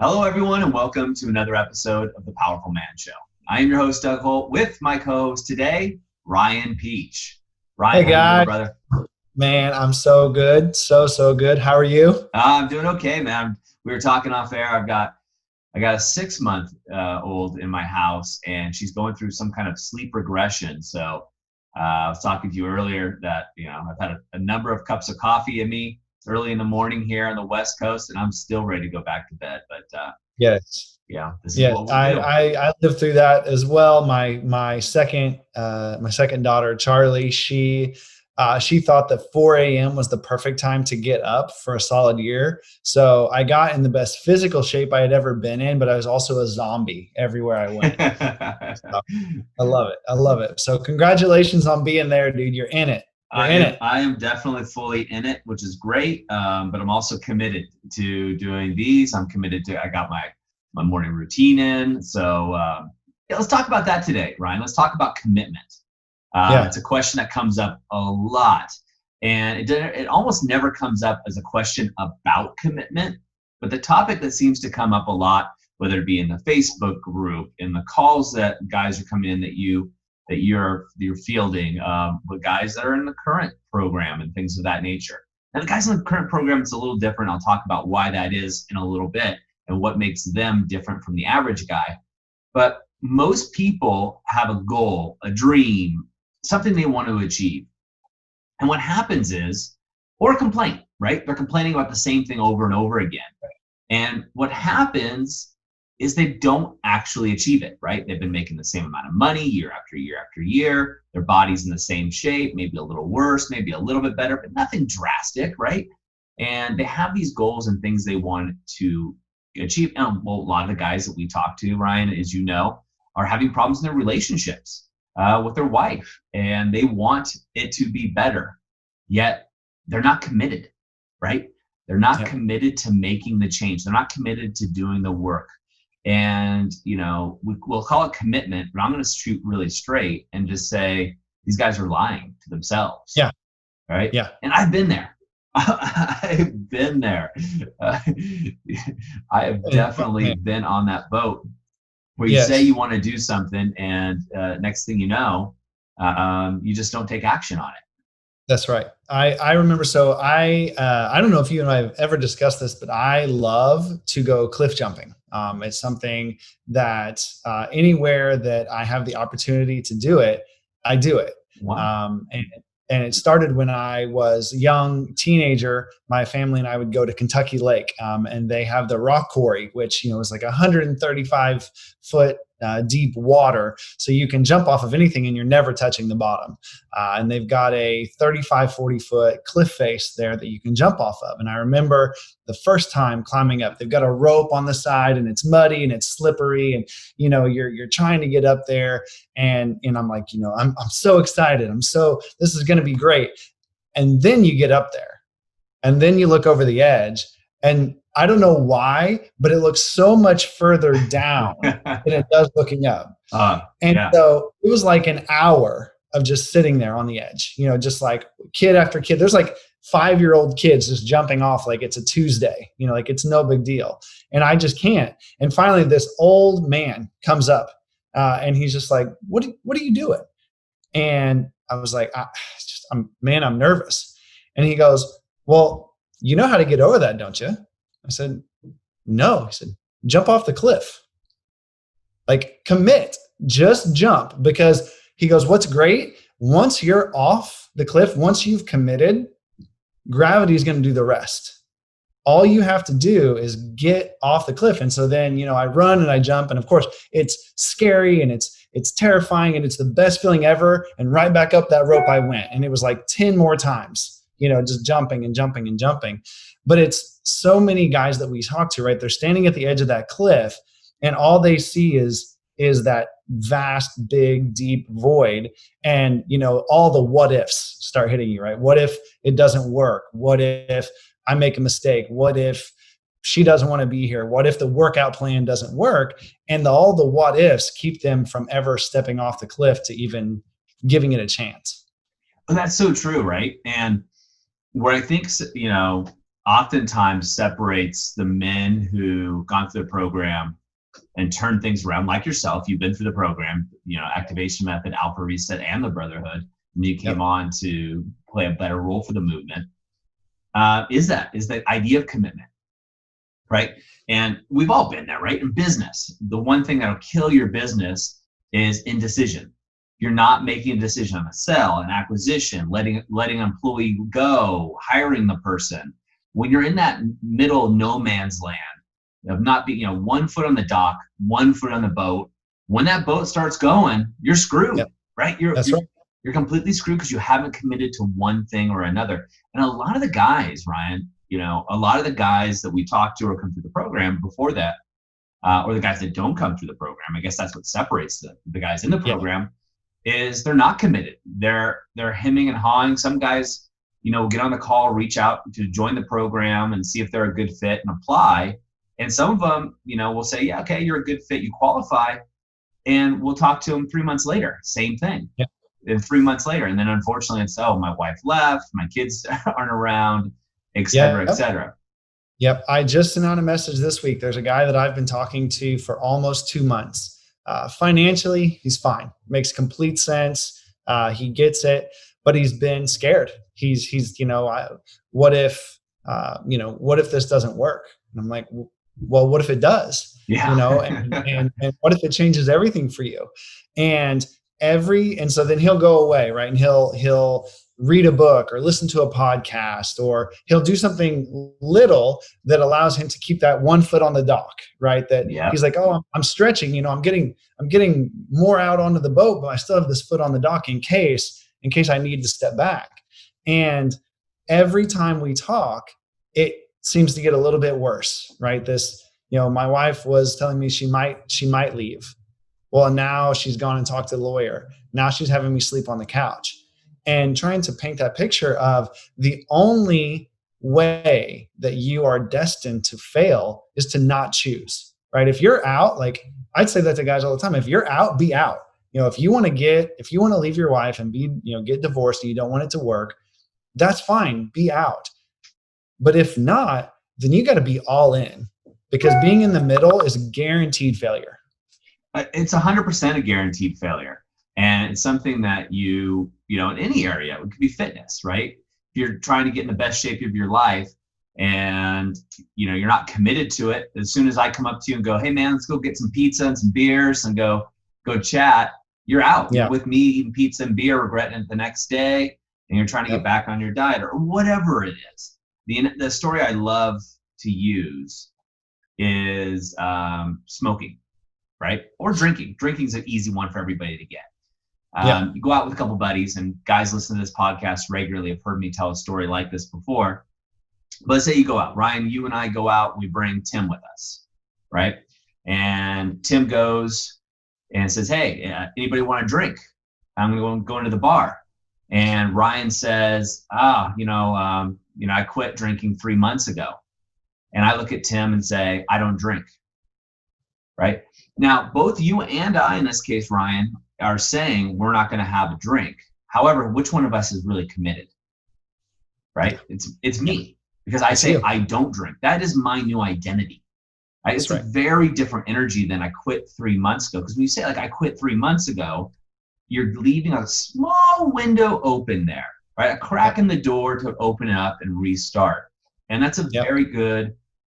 Hello, everyone, and welcome to another episode of The Powerful Man Show. I am your host, Doug Holt, with my co-host today, Ryan Peach. Ryan, Hey how you doing, guys, brother? man, I'm so good, so good. How are you? I'm doing okay, man. We were talking off air. I got a 6 month old in my house, and she's going through some kind of sleep regression. So I was talking to you earlier that I've had a number of cups of coffee in me. It's early in the morning here on the West Coast, and I'm still ready to go back to bed. But Yes, yeah, this is yes. what we I, do. I I lived through that as well. My second daughter, Charlie, she thought that 4 a.m. was the perfect time to get up for a solid year. So I got in the best physical shape I had ever been in, but I was also a zombie everywhere I went. So I love it. I love it. So congratulations on being there, dude. You're in it. You're I in am it. I am definitely fully in it, which is great. But I'm also committed to doing these. I'm committed to. I got my morning routine in. So yeah, let's talk about that today, Ryan. Let's talk about commitment. Yeah. It's a question that comes up a lot, and it almost never comes up as a question about commitment. But the topic that seems to come up a lot, whether it be in the Facebook group, in the calls that guys are coming in that you're fielding, with guys that are in the current program and things of that nature. And the guys in the current program, it's a little different. I'll talk about why that is in a little bit and what makes them different from the average guy. But most people have a goal, a dream, something they want to achieve. And what happens is, or a complaint, right? They're complaining about the same thing over and over again. And what happens is they don't actually achieve it, right? They've been making the same amount of money year after year after year. Their body's in the same shape, maybe a little worse, maybe a little bit better, but nothing drastic, right? And they have these goals and things they want to achieve. And well, a lot of the guys that we talk to, Ryan, as you know, are having problems in their relationships with their wife, and they want it to be better, yet they're not committed, right? They're not Yeah. committed to making the change. They're not committed to doing the work. And we'll call it commitment, but I'm going to shoot really straight and just say these guys are lying to themselves, Yeah. right? Yeah. And I've been there. I've been there. Uh, I have Oh, definitely man. been on that boat where you say Yes, you want to do something, and next thing you know, you just don't take action on it. that's right. I remember. So I don't know if you and I have ever discussed this, but I love to go cliff jumping. It's something that anywhere that I have the opportunity to do it, I do it. Wow. And it started when I was a young teenager. My family and I would go to Kentucky Lake, and they have the rock quarry, which is like 135-foot deep water, so you can jump off of anything and you're never touching the bottom. And they've got a 35, 40-foot cliff face there that you can jump off of. And I remember the first time climbing up, they've got a rope on the side and it's muddy and it's slippery, and you're trying to get up there, and I'm like, I'm so excited. This is going to be great. And then you get up there and then you look over the edge, and I don't know why, but it looks so much further down than it does looking up. And Yeah. so it was like an hour of just sitting there on the edge, just like kid after kid. There's like 5-year-old kids just jumping off like it's a Tuesday, like it's no big deal. And I just can't. And finally, this old man comes up, and he's just like, what are you doing? And I was like, I'm nervous. And he goes, well, you know how to get over that, don't you? I said, no. He said, jump off the cliff. Like, commit, just jump. Because he goes, what's great, once you're off the cliff, once you've committed, gravity is going to do the rest. All you have to do is get off the cliff. And so then, I run and I jump, and of course it's scary and it's terrifying and it's the best feeling ever. And right back up that rope I went. And it was like 10 more times, just jumping and jumping and jumping. But it's so many guys that we talk to, right? They're standing at the edge of that cliff, and all they see is that vast, big, deep void. And all the what ifs start hitting you, right? What if it doesn't work? What if I make a mistake? What if she doesn't want to be here? What if the workout plan doesn't work? And all the what ifs keep them from ever stepping off the cliff to even giving it a chance. Well, that's so true, right? And what I think, oftentimes separates the men who gone through the program and turn things around, like yourself. You've been through the program, activation method, alpha reset, and the brotherhood, and you came on to play a better role for the movement. Is the idea of commitment, right? And we've all been there, right? In business, the one thing that'll kill your business is indecision. You're not making a decision on a sell, an acquisition, letting an employee go, hiring the person. When you're in that middle no man's land of not being, 1 foot on the dock, 1 foot on the boat, when that boat starts going, you're screwed, right? You're completely screwed because you haven't committed to one thing or another. And a lot of the guys, Ryan, a lot of the guys that we talk to or come through the program before that, or the guys that don't come through the program, I guess that's what separates the guys in the program, is they're not committed. They're hemming and hawing. Some guys, get on the call, reach out to join the program and see if they're a good fit and apply. And some of them, will say, yeah, okay, you're a good fit, you qualify. And we'll talk to them 3 months later, same thing. Yeah. And 3 months later. And then unfortunately it's, my wife left, my kids aren't around, et cetera, et cetera. Yep. I just sent out a message this week. There's a guy that I've been talking to for almost 2 months. Financially, he's fine. Makes complete sense. He gets it, but he's been scared. He's what if this doesn't work? And I'm like, well, what if it does? Yeah. And what if it changes everything for you? And so then he'll go away, right? And he'll read a book or listen to a podcast, or he'll do something little that allows him to keep that 1 foot on the dock, right? That he's like, oh, I'm stretching, I'm getting more out onto the boat, but I still have this foot on the dock in case I need to step back. And every time we talk, it seems to get a little bit worse, right? This, my wife was telling me she might leave. Well, now she's gone and talked to the lawyer. Now she's having me sleep on the couch. And trying to paint that picture of the only way that you are destined to fail is to not choose, right? If you're out, like I'd say that to guys all the time, if you're out, be out. If you want to leave your wife and get divorced and you don't want it to work, that's fine, be out. But if not, then you got to be all in, because being in the middle is a guaranteed failure. It's 100% a guaranteed failure. And it's something that in any area, it could be fitness, right? If you're trying to get in the best shape of your life and, you're not committed to it, as soon as I come up to you and go, hey man, let's go get some pizza and some beers and go chat, you're out. You're with me eating pizza and beer, regretting it the next day, and you're trying to get back on your diet or whatever it is. The story I love to use is smoking, right? Or drinking. Drinking's an easy one for everybody to get. You go out with a couple buddies, and guys listen to this podcast regularly have heard me tell a story like this before. But let's say you go out, Ryan, you and I go out, we bring Tim with us, right? And Tim goes and says, hey, anybody want a drink? I'm going to go into the bar. And Ryan says, I quit drinking 3 months ago. And I look at Tim and say, I don't drink, right? Now, both you and I, in this case, Ryan, are saying we're not going to have a drink. However, which one of us is really committed, right? It's me, because I say I don't drink. That is my new identity. Right? It's a very different energy than I quit 3 months ago. Because when you say I quit 3 months ago, you're leaving a small window open there, right? A crack in the door to open it up and restart. And that's a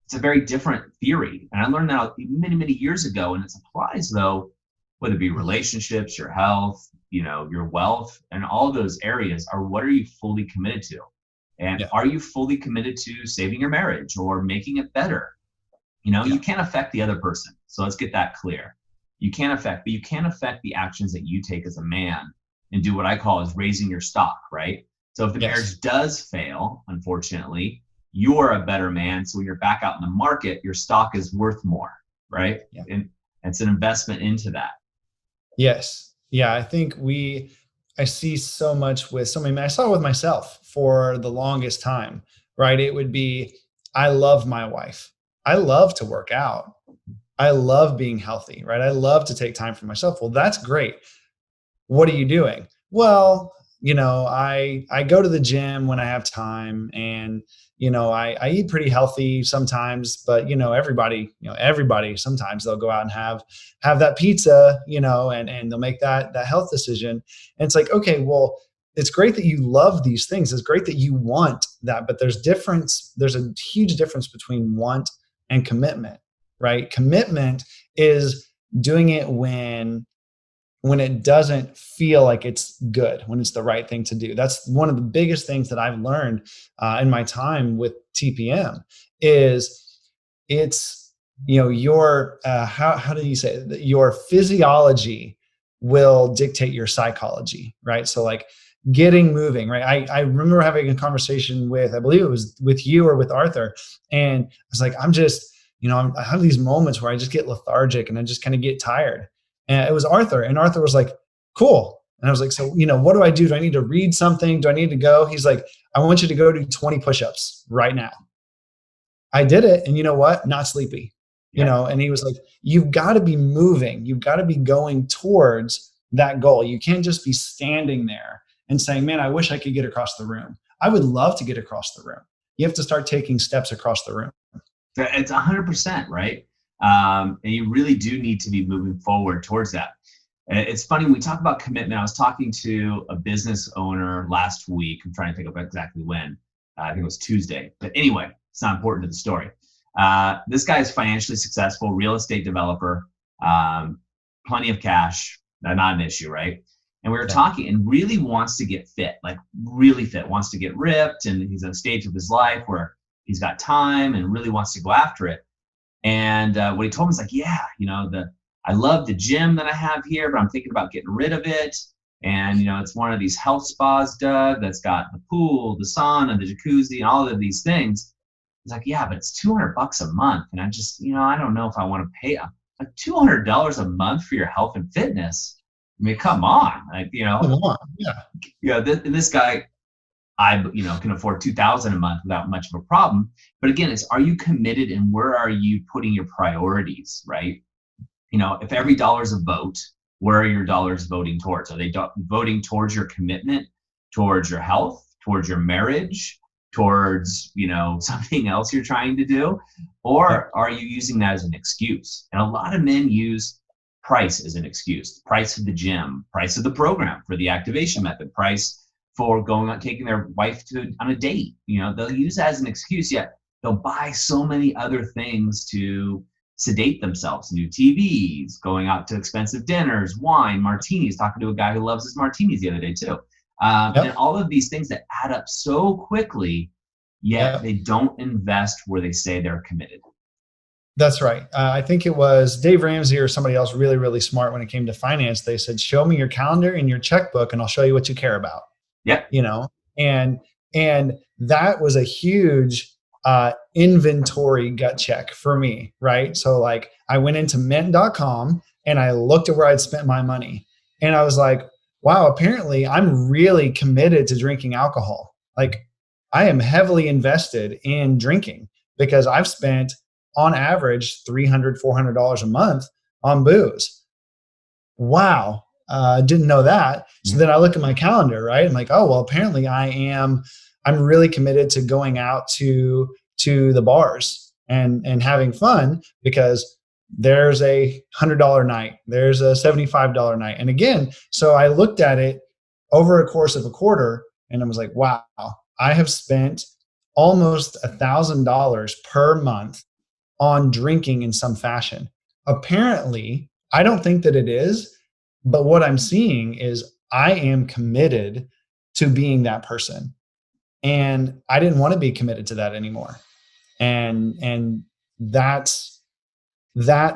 it's a very different theory. And I learned that many, many years ago. And it applies though, whether it be relationships, your health, your wealth, and all those areas are, what are you fully committed to? And are you fully committed to saving your marriage or making it better? You can't affect the other person. So let's get that clear. You can affect the actions that you take as a man and do what I call is raising your stock, right? So if the marriage does fail, unfortunately, you are a better man. So when you're back out in the market, your stock is worth more, right? Yeah. And it's an investment into that. Yes. Yeah. I think I see so much with so many men. I saw it with myself for the longest time, right? It would be, I love my wife. I love to work out. I love being healthy, right? I love to take time for myself. Well, that's great. What are you doing? Well, I go to the gym when I have time, and, I eat pretty healthy sometimes, but everybody sometimes they'll go out and have that pizza, and they'll make that health decision. And it's like, okay, well, it's great that you love these things. It's great that you want that, but there's a huge difference between want and commitment, right? Commitment is doing it when it doesn't feel like it's good, when it's the right thing to do. That's one of the biggest things that I've learned in my time with TPM is it's, your, how do you say it? Your physiology will dictate your psychology, right? So like getting moving, right? I remember having a conversation with, I believe it was with you or with Arthur. And I was like, I have these moments where I just get lethargic and I just kind of get tired. And it was Arthur, and Arthur was like, cool. And I was like, so, what do I do? Do I need to read something? Do I need to go? He's like, I want you to go do 20 push-ups right now. I did it. And you know what? Not sleepy, and he was like, you've got to be moving. You've got to be going towards that goal. You can't just be standing there and saying, man, I wish I could get across the room. I would love to get across the room. You have to start taking steps across the room. It's 100%, right? And you really do need to be moving forward towards that. And it's funny, when we talk about commitment, I was talking to a business owner last week. I'm trying to think of exactly when. I think it was Tuesday. But anyway, it's not important to the story. This guy is financially successful, real estate developer, plenty of cash, not an issue, right? And we were talking, and really wants to get fit, like really fit, wants to get ripped. And he's at a stage of his life where he's got time and really wants to go after it. And what he told me is like, yeah, I love the gym that I have here, but I'm thinking about getting rid of it. And, it's one of these health spas, Doug, that's got the pool, the sauna, the jacuzzi, and all of these things. He's like, yeah, but it's $200 a month. And I just, I don't know if I want to pay like $200 a month for your health and fitness. I mean, come on, Come on. Yeah. This guy, I can afford $2,000 a month without much of a problem. But again, are you committed, and where are you putting your priorities, right? If every dollar's a vote, where are your dollars voting towards? Are they voting towards your commitment, towards your health, towards your marriage, towards something else you're trying to do? Or are you using that as an excuse? And a lot of men use price as an excuse. Price of the gym, price of the program for the activation method, price for taking their wife on a date. They'll use that as an excuse, yet they'll buy so many other things to sedate themselves. New TVs, going out to expensive dinners, wine, martinis, talking to a guy who loves his martinis the other day too. And all of these things that add up so quickly, yet they don't invest where they say they're committed. That's right. I think it was Dave Ramsey or somebody else really, really smart when it came to finance. They said, show me your calendar and your checkbook and I'll show you what you care about. Yeah. And that was a huge inventory gut check for me, right? So like I went into mint.com and I looked at where I'd spent my money and I was like, wow, apparently I'm really committed to drinking alcohol. Like I am heavily invested in drinking because I've spent on average $300, $400 a month on booze. Wow. Didn't know that. So then I look at my calendar, right? I'm like, oh, well, apparently I'm really committed to going out to the bars and having fun because there's a $100 night, there's a $75 night. And again, so I looked at it over a course of a quarter and I was like, wow, I have spent almost $1,000 per month on drinking in some fashion. Apparently, I don't think that it is, but what I'm seeing is I am committed to being that person. And I didn't want to be committed to that anymore. And that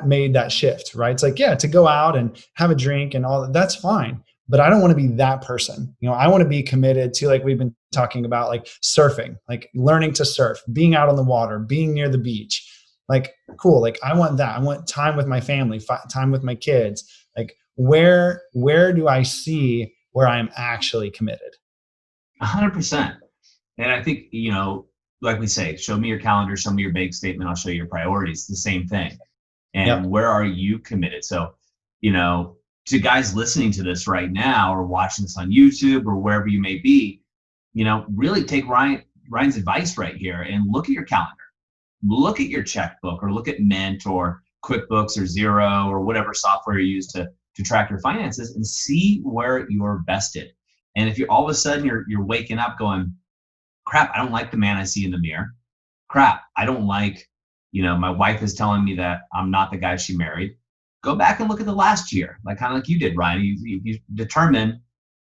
made that shift, right? It's like, yeah, to go out and have a drink and all that, that's fine. But I don't want to be that person. I want to be committed to, like we've been talking about, like surfing, like learning to surf, being out on the water, being near the beach. Like, cool. Like I want that. I want time with my family, time with my kids. Like where do I see where I'm actually committed? 100%. And I think, like we say, show me your calendar, show me your bank statement, I'll show you your priorities. The same thing. And where are you committed? So, to guys listening to this right now or watching this on YouTube or wherever you may be, really take Ryan's advice right here and look at your calendar, look at your checkbook, or look at Mint or QuickBooks or Xero or whatever software you use to track your finances, and see where you're vested. And if you're all of a sudden you're waking up going, crap, I don't like the man I see in the mirror. Crap, I don't like, my wife is telling me that I'm not the guy she married. Go back and look at the last year, kind of like you did, Ryan. You determine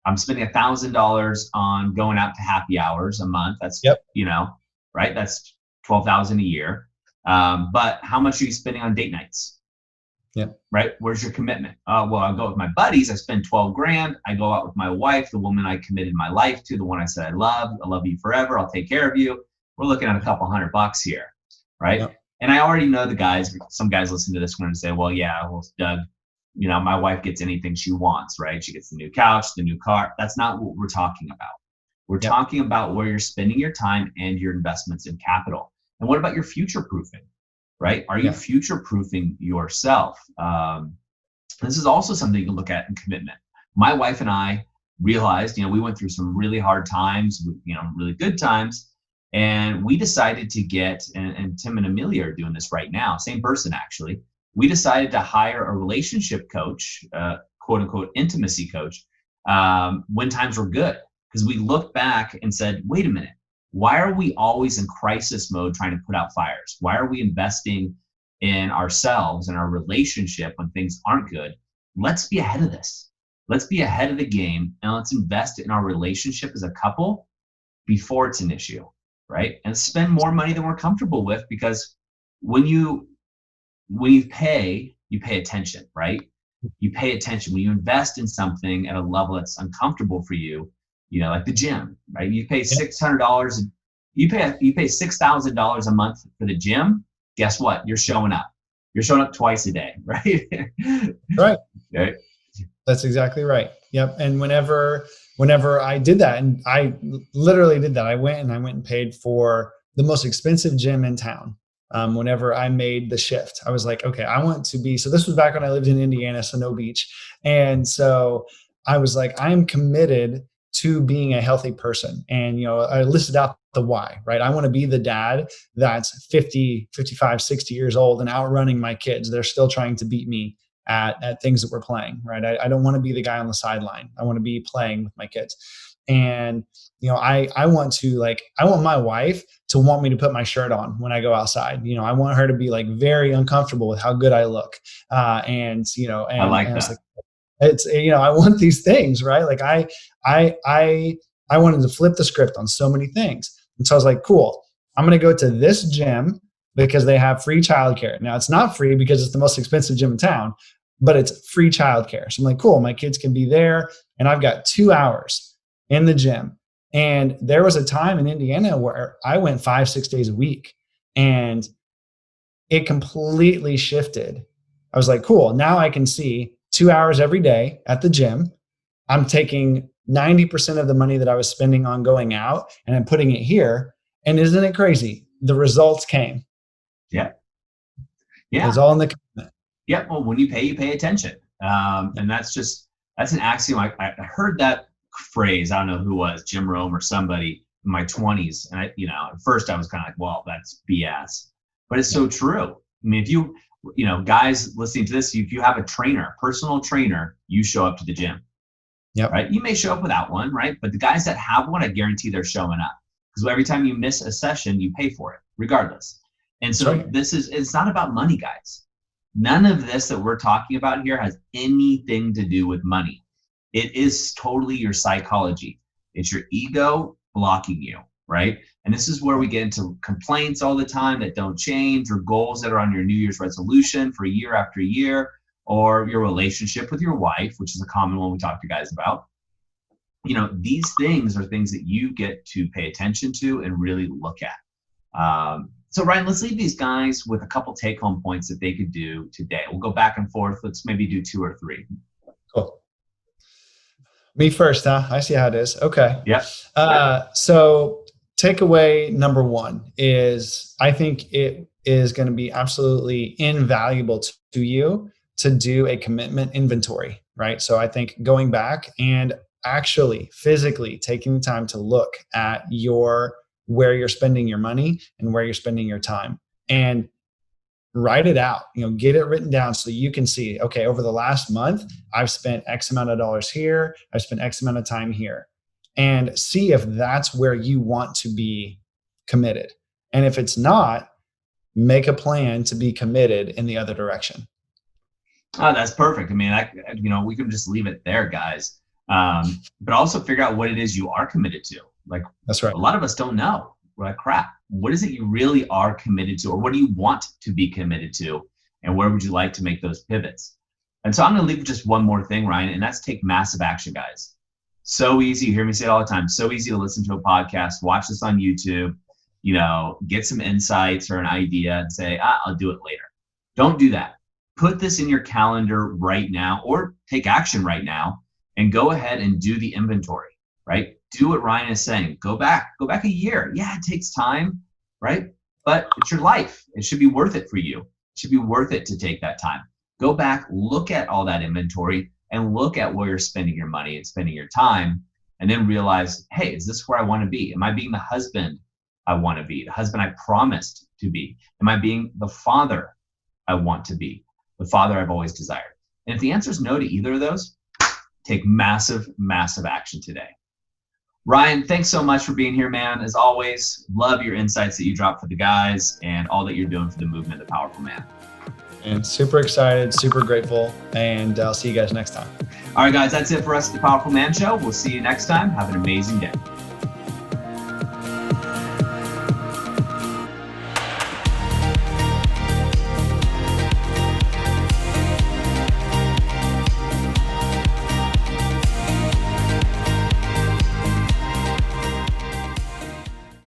I'm spending $1,000 on going out to happy hours a month. That's, Yep. Right? That's $12,000 a year. But how much are you spending on date nights? Yeah. Right? Where's your commitment? Well, I go with my buddies. I spend 12 grand. I go out with my wife, the woman I committed my life to, the one I said I love you forever. I'll take care of you. We're looking at a couple $100 here. Right? Yep. And I already know the guys, some guys listen to this one and say, well, yeah, well, Doug, my wife gets anything she wants, right? She gets the new couch, the new car. That's not what we're talking about. We're talking about where you're spending your time and your investments in capital. And what about your future proofing, right? Are you future proofing yourself? This is also something you can look at in commitment. My wife and I realized, we went through some really hard times, really good times. And we decided to get, and Tim and Amelia are doing this right now, same person actually. We decided to hire a relationship coach, quote unquote intimacy coach, when times were good. Because we looked back and said, wait a minute, why are we always in crisis mode trying to put out fires? Why are we investing in ourselves and our relationship when things aren't good? Let's be ahead of this. Let's be ahead of the game, and let's invest in our relationship as a couple before it's an issue, right? And spend more money than we're comfortable with, because when you pay attention, right? You pay attention. When you invest in something at a level that's uncomfortable for you, like the gym, right? You pay $600, you pay $6,000 a month for the gym. Guess what? You're showing up. You're showing up twice a day, right? Right. Right. That's exactly right. Yep. And whenever I did that, and I literally did that, I went and paid for the most expensive gym in town. Whenever I made the shift, I was like, okay, I want to be, so this was back when I lived in Indiana, so no beach. And so I was like, I'm committed to being a healthy person. And, I listed out the why, right? I want to be the dad that's 50, 55, 60 years old and outrunning my kids. They're still trying to beat me at things that we're playing, right? I don't want to be the guy on the sideline. I want to be playing with my kids. And, I want my wife to want me to put my shirt on when I go outside. I want her to be very uncomfortable with how good I look. I like that. It's, I want these things, right? I wanted to flip the script on so many things. And so I was like, cool, I'm going to go to this gym because they have free childcare. Now it's not free because it's the most expensive gym in town, but it's free childcare. So I'm like, cool, my kids can be there. And I've got 2 hours in the gym. And there was a time in Indiana where I went 5-6 days a week, and it completely shifted. I was like, cool, now I can see 2 hours every day at the gym. I'm taking 90% of the money that I was spending on going out and I'm putting it here. And isn't it crazy? The results came. Yeah. Yeah. It was all in the commitment. Yeah. Well, when you pay attention. And that's an axiom. I heard that phrase. I don't know who it was, Jim Rome or somebody in my 20s. And at first I was kind of like, well, that's BS, but it's so true. I mean, if you guys listening to this, if you have a trainer, personal trainer, you show up to the gym. Yep. Right. You may show up without one, right? But the guys that have one, I guarantee they're showing up, because every time you miss a session, you pay for it regardless. And so it's not about money, guys. None of this that we're talking about here has anything to do with money. It is totally your psychology. It's your ego blocking you, right? And this is where we get into complaints all the time that don't change, or goals that are on your New Year's resolution for year after year, or your relationship with your wife, which is a common one we talk to guys about. These things are things that you get to pay attention to and really look at. So Ryan, let's leave these guys with a couple take-home points that they could do today. We'll go back and forth. Let's maybe do 2 or 3. Cool. Me first, huh? I see how it is. Okay. Yeah. So takeaway number 1 is, I think it is going to be absolutely invaluable to you to do a commitment inventory, right? So I think going back and actually physically taking the time to look at your where you're spending your money and where you're spending your time, and write it out, get it written down so you can see, okay, over the last month, I've spent X amount of dollars here. I've spent X amount of time here, and see if that's where you want to be committed. And if it's not, make a plan to be committed in the other direction. Oh, that's perfect. I mean, we can just leave it there, guys. But also figure out what it is you are committed to. Like, that's right. A lot of us don't know. We're like, crap, what is it you really are committed to? Or what do you want to be committed to? And where would you like to make those pivots? And so I'm going to leave with just one more thing, Ryan, and that's take massive action, guys. So easy. You hear me say it all the time. So easy to listen to a podcast, watch this on YouTube, get some insights or an idea and say, I'll do it later. Don't do that. Put this in your calendar right now, or take action right now and go ahead and do the inventory, right? Do what Ryan is saying. Go back a year. Yeah, it takes time, right? But it's your life. It should be worth it for you. It should be worth it to take that time. Go back, look at all that inventory and look at where you're spending your money and spending your time, and then realize, hey, is this where I want to be? Am I being the husband I want to be? The husband I promised to be? Am I being the father I want to be? The father I've always desired? And if the answer is no to either of those, take massive, massive action today. Ryan, thanks so much for being here, man. As always, love your insights that you drop for the guys and all that you're doing for the movement, The Powerful Man. And super excited, super grateful, and I'll see you guys next time. All right, guys, that's it for us at The Powerful Man Show. We'll see you next time. Have an amazing day.